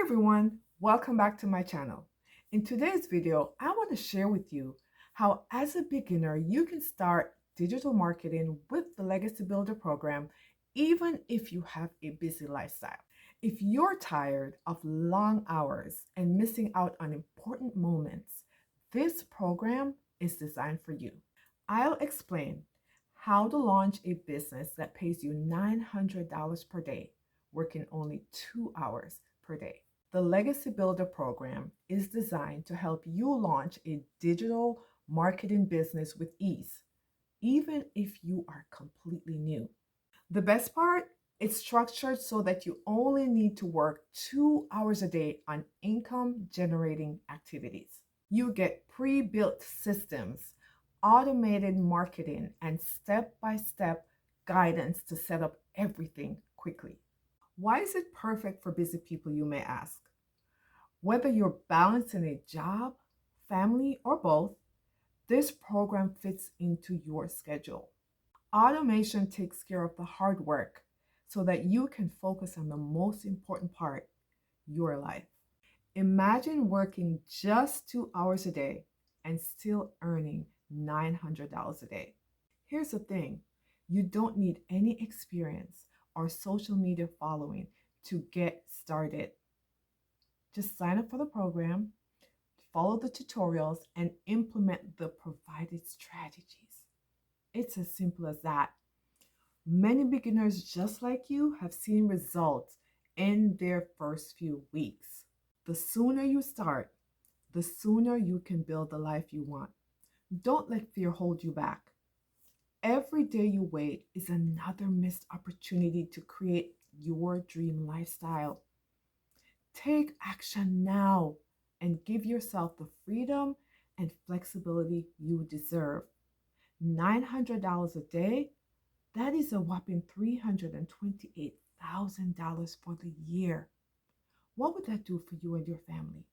Everyone, welcome back to my channel. In today's video, I want to share with you how as a beginner you can start digital marketing with the Legacy Builder program even if you have a busy lifestyle. If you're tired of long hours and missing out on important moments, this program is designed for you. I'll explain how to launch a business that pays you $900 per day, working only 2 hours per day. The Legacy Builder program is designed to help you launch a digital marketing business with ease, even if you are completely new. The best part, it's structured so that you only need to work 2 hours a day on income generating activities. You get pre-built systems, automated marketing, and step-by-step guidance to set up everything quickly. Why is it perfect for busy people, you may ask? Whether you're balancing a job, family, or both, this program fits into your schedule. Automation takes care of the hard work so that you can focus on the most important part, your life. Imagine working just 2 hours a day and still earning $900 a day. Here's the thing, you don't need any experience or social media following to get started. Just sign up for the program, follow the tutorials, and implement the provided strategies. It's as simple as that. Many beginners just like you have seen results in their first few weeks. The sooner you start, the sooner you can build the life you want. Don't let fear hold you back. Every day you wait is another missed opportunity to create your dream lifestyle. Take action now and give yourself the freedom and flexibility you deserve. $900 a day, that is a whopping $328,000 for the year. What would that do for you and your family?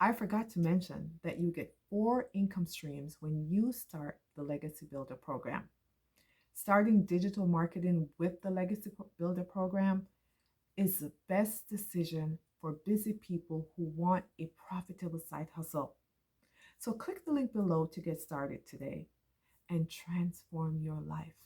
I forgot to mention that you get 4 income streams when you start the Legacy Builder program. Starting digital marketing with the Legacy Builder program is the best decision for busy people who want a profitable side hustle. So click the link below to get started today and transform your life.